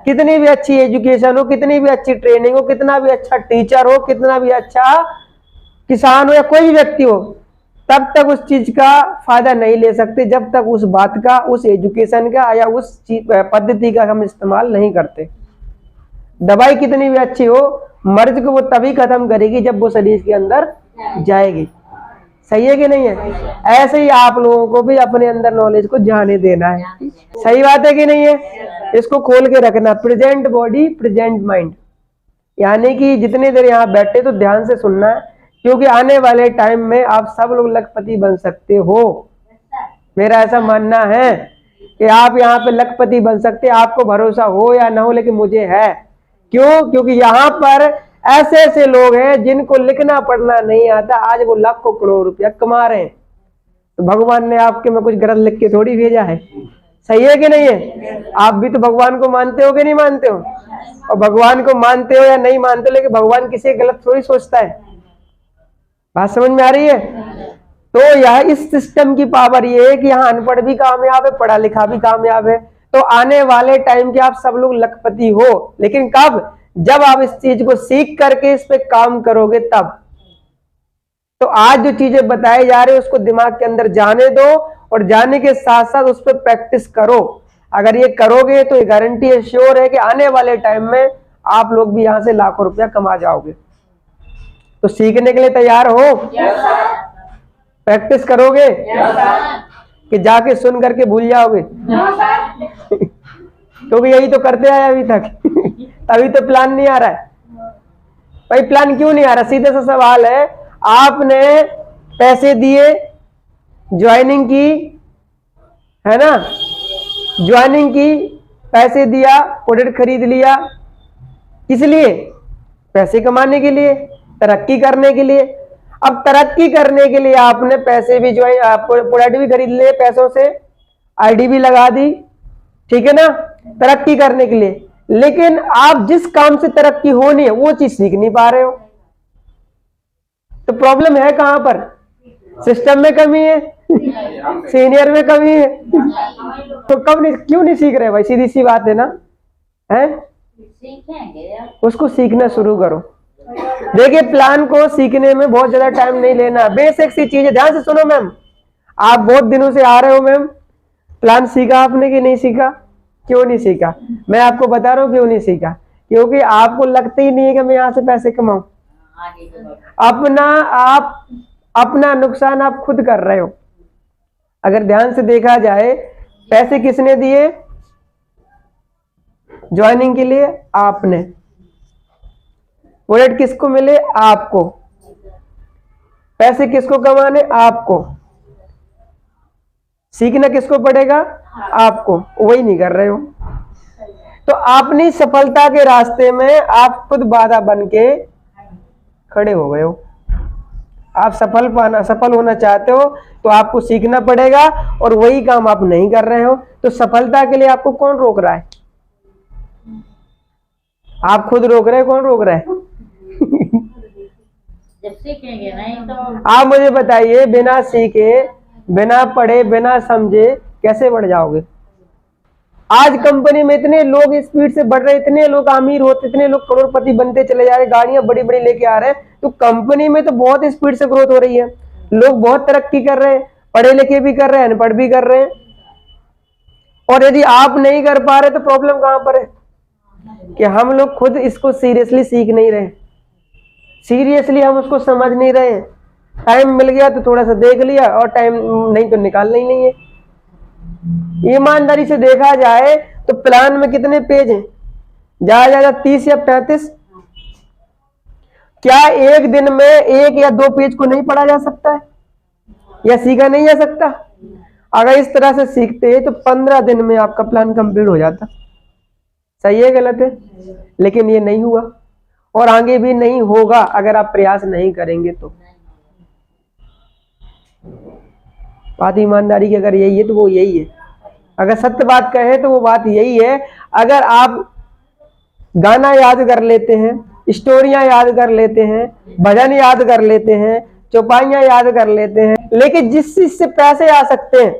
कितनी भी अच्छी एजुकेशन हो, कितनी भी अच्छी ट्रेनिंग हो, कितना भी अच्छा टीचर हो, कितना भी अच्छा किसान हो या कोई भी व्यक्ति हो, तब तक उस चीज का फायदा नहीं ले सकते जब तक उस बात का, उस एजुकेशन का या उस पद्धति का हम इस्तेमाल नहीं करते। दवाई कितनी भी अच्छी हो, मर्ज को वो तभी खत्म करेगी जब वो शरीर के अंदर जाएगी। सही है कि नहीं है? ऐसे ही आप लोगों को भी अपने अंदर नॉलेज को जाने देना है। सही बात है कि नहीं है? इसको खोल के रखना, प्रेजेंट बॉडी प्रेजेंट माइंड, यानी कि जितनी देर यहाँ बैठे तो ध्यान से सुनना है, क्योंकि आने वाले टाइम में आप सब लोग लखपति बन सकते हो। मेरा ऐसा मानना है कि आप यहाँ पे लखपति बन सकते हैं, आपको भरोसा हो या ना हो, लेकिन मुझे है। क्यों? क्योंकि यहाँ पर ऐसे ऐसे लोग हैं जिनको लिखना पढ़ना नहीं आता, आज वो लाखों करोड़ रुपया कमा रहे हैं। तो भगवान ने आपके में कुछ गलत लिख के थोड़ी भेजा है। सही है कि नहीं है? आप भी तो भगवान को मानते हो कि नहीं मानते हो? और भगवान को मानते हो या नहीं मानते हो, लेकिन भगवान किसी गलत थोड़ी सोचता है। बात समझ में आ रही है? तो यह इस सिस्टम की पावर ये है कि यहाँ अनपढ़ भी कामयाब है, पढ़ा लिखा भी कामयाब है। तो आने वाले टाइम के आप सब लोग लखपति हो, लेकिन कब? जब आप इस चीज को सीख करके इस पे काम करोगे तब। तो आज जो चीजें बताई जा रही है उसको दिमाग के अंदर जाने दो, और जाने के साथ साथ उस पर प्रैक्टिस करो। अगर ये करोगे तो ये गारंटी है, श्योर है कि आने वाले टाइम में आप लोग भी यहां से लाखों रुपया कमा जाओगे। तो सीखने के लिए तैयार हो? प्रैक्टिस करोगे कि जाके सुन करके भूल जाओगे? क्योंकि यही तो करते आए अभी तक। तभी तो प्लान नहीं आ रहा है भाई। प्लान क्यों नहीं आ रहा? सीधे सा सवाल है, आपने पैसे दिए, ज्वाइनिंग की, है ना, ज्वाइनिंग की, पैसे दिया, प्रोडक्ट खरीद लिया, किस लिए? पैसे कमाने के लिए, तरक्की करने के लिए। अब तरक्की करने के लिए आपने पैसे भी प्रोडक्ट भी खरीद लिए पैसों से, आईडी भी लगा दी, ठीक है ना, तरक्की करने के लिए। लेकिन आप जिस काम से तरक्की होनी है वो चीज सीख नहीं पा रहे हो। तो प्रॉब्लम है कहां पर? सिस्टम में कमी है, सीनियर में कमी है। तो क्यों नहीं सीख रहे भाई? सीधी सी बात है ना, है? उसको सीखना शुरू करो। देखिए, प्लान को सीखने में बहुत ज्यादा टाइम नहीं लेना, बेसिक सी चीज है। ध्यान से सुनो मैम, आप बहुत दिनों से आ रहे हो मैम, प्लान सीखा आपने कि नहीं सीखा? क्यों नहीं सीखा? मैं आपको बता रहा हूँ क्यों नहीं सीखा। क्योंकि आपको लगता ही नहीं है कि मैं यहाँ से पैसे कमाऊं। अपना नुकसान आप खुद कर रहे हो। अगर ध्यान से देखा जाए, पैसे किसने दिए ज्वाइनिंग के लिए? आपने। प्रोडक्ट किसको मिले? आपको। पैसे किसको कमाने? आपको। सीखना किसको पड़ेगा? आपको। वही नहीं कर रहे हो। तो अपनी सफलता के रास्ते में आप खुद बाधा बन के खड़े हो गए हो। आप सफल होना चाहते हो तो आपको सीखना पड़ेगा, और वही काम आप नहीं कर रहे हो। तो सफलता के लिए आपको कौन रोक रहा है? आप खुद रोक रहे हैं। कौन रोक रहा है? जब सीखेंगे नहीं तो आप मुझे बताइए, बिना सीखे, बिना पढ़े, बिना समझे कैसे बढ़ जाओगे? आज कंपनी में इतने लोग स्पीड से बढ़ रहे, इतने लोग अमीर होते, इतने लोग करोड़पति बनते चले जा रहे, गाड़ियां बड़ी बड़ी लेके आ रहे हैं। तो कंपनी में तो बहुत स्पीड से ग्रोथ हो रही है, लोग बहुत तरक्की कर रहे हैं, पढ़े लिखे भी कर रहे हैं, अनपढ़ भी कर रहे हैं। और यदि आप नहीं कर पा रहे तो प्रॉब्लम कहां पर है? कि हम लोग खुद इसको सीरियसली सीख नहीं रहे, सीरियसली हम उसको समझ नहीं रहे। टाइम मिल गया तो थोड़ा सा देख लिया, और टाइम नहीं तो निकालना ही नहीं है। ईमानदारी से देखा जाए तो प्लान में कितने पेज हैं? ज्यादा 30 या 35। क्या एक दिन में 1 या 2 पेज को नहीं पढ़ा जा सकता है, या सीखा नहीं जा सकता? अगर इस तरह से सीखते तो 15 दिन में आपका प्लान कंप्लीट हो जाता। सही है गलत है? लेकिन ये नहीं हुआ, और आगे भी नहीं होगा अगर आप प्रयास नहीं करेंगे तो। बात ईमानदारी की अगर यही है तो वो यही है। अगर सत्य बात कहे तो वो बात यही है। अगर आप गाना याद कर लेते हैं, स्टोरियां याद कर लेते हैं, भजन याद कर लेते हैं, चौपाइयां याद कर लेते हैं, लेकिन जिस चीज से पैसे आ सकते हैं,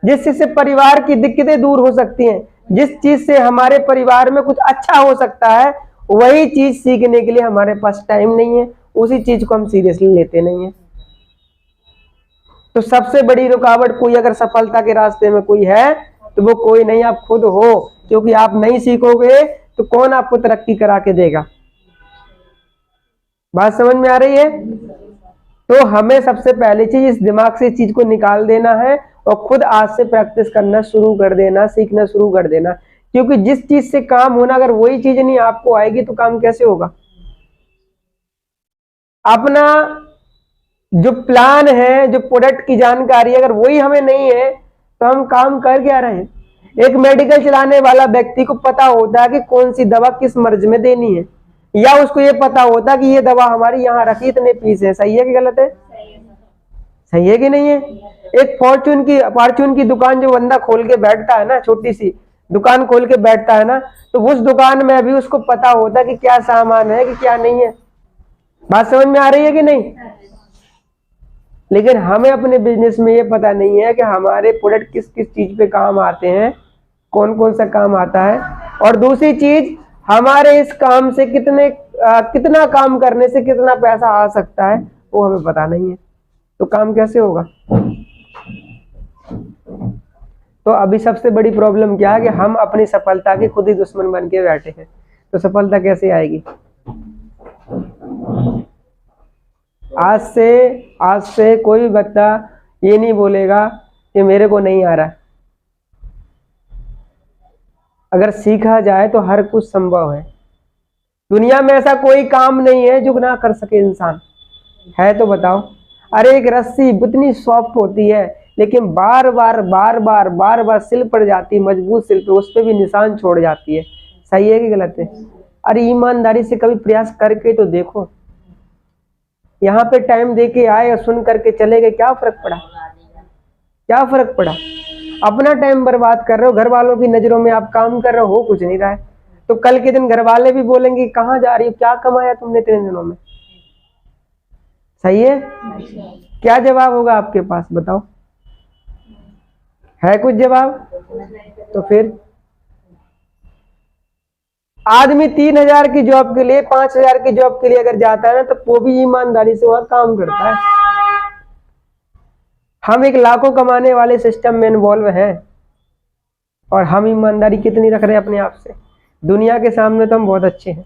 जिस चीज से परिवार की दिक्कतें दूर हो सकती हैं, जिस चीज से हमारे परिवार में कुछ अच्छा हो सकता है वही चीज सीखने के लिए हमारे पास टाइम नहीं है, उसी चीज को हम सीरियसली लेते नहीं है। तो सबसे बड़ी रुकावट कोई अगर सफलता के रास्ते में कोई है तो वो कोई नहीं, आप खुद हो, क्योंकि आप नहीं सीखोगे तो कौन आपको तरक्की करा के देगा। बात समझ में आ रही है? तो हमें सबसे पहली चीज इस दिमाग से इस चीज को निकाल देना है और खुद आज से प्रैक्टिस करना शुरू कर देना, सीखना शुरू कर देना। क्योंकि जिस चीज से काम होना, अगर वही चीज नहीं आपको आएगी तो काम कैसे होगा। अपना जो प्लान है, जो प्रोडक्ट की जानकारी, अगर वही हमें नहीं है तो हम काम कर क्या रहे हैं। एक मेडिकल चलाने वाला व्यक्ति को पता होता है कि कौन सी दवा किस मर्ज में देनी है, या उसको ये पता होता है कि ये दवा हमारी यहाँ रखी इतने पीस है। सही है कि गलत है? सही है कि नहीं है? एक फॉर्च्यून की दुकान जो बंदा खोल के बैठता है ना, छोटी सी दुकान खोल के बैठता है ना, तो उस दुकान में अभी उसको पता होता है कि क्या सामान है कि क्या नहीं है। बात समझ में आ रही है कि नहीं? लेकिन हमें अपने बिजनेस में ये पता नहीं है कि हमारे प्रोडक्ट किस किस चीज पे काम आते हैं, कौन कौन सा काम आता है, और दूसरी चीज हमारे इस काम से कितना काम करने से कितना पैसा आ सकता है वो हमें पता नहीं है। तो काम कैसे होगा? तो अभी सबसे बड़ी प्रॉब्लम क्या है कि हम अपनी सफलता के खुद ही दुश्मन बन के बैठे हैं। तो सफलता कैसे आएगी? आज से कोई भी बच्चा ये नहीं बोलेगा कि मेरे को नहीं आ रहा। अगर सीखा जाए तो हर कुछ संभव है। दुनिया में ऐसा कोई काम नहीं है जो ना कर सके इंसान, है तो बताओ। अरे एक रस्सी इतनी सॉफ्ट होती है लेकिन बार बार सिल पड़ जाती है, मजबूत सिल पे, उस पे भी निशान छोड़ जाती है। सही है कि गलत है? अरे ईमानदारी से कभी प्रयास करके तो देखो। यहाँ पे टाइम दे के आए और सुन करके चले गए, क्या फर्क पड़ा? क्या फर्क पड़ा? अपना टाइम बर्बाद कर रहे हो, घर वालों की नजरों में आप काम कर रहे हो कुछ नहीं रहा है। तो कल के दिन घर वाले भी बोलेंगे कहाँ जा रही हो, क्या कमाया तुमने इतने दिनों में। सही है? क्या जवाब होगा आपके पास, बताओ? है कुछ जवाब? तो फिर आदमी 3,000 की जॉब के लिए, 5,000 की जॉब के लिए अगर जाता है ना तो वो भी ईमानदारी से वहां काम करता है। हम एक लाखों कमाने वाले सिस्टम में इन्वॉल्व हैं और हम ईमानदारी कितनी रख रहे हैं अपने आप से। दुनिया के सामने तो हम बहुत अच्छे हैं।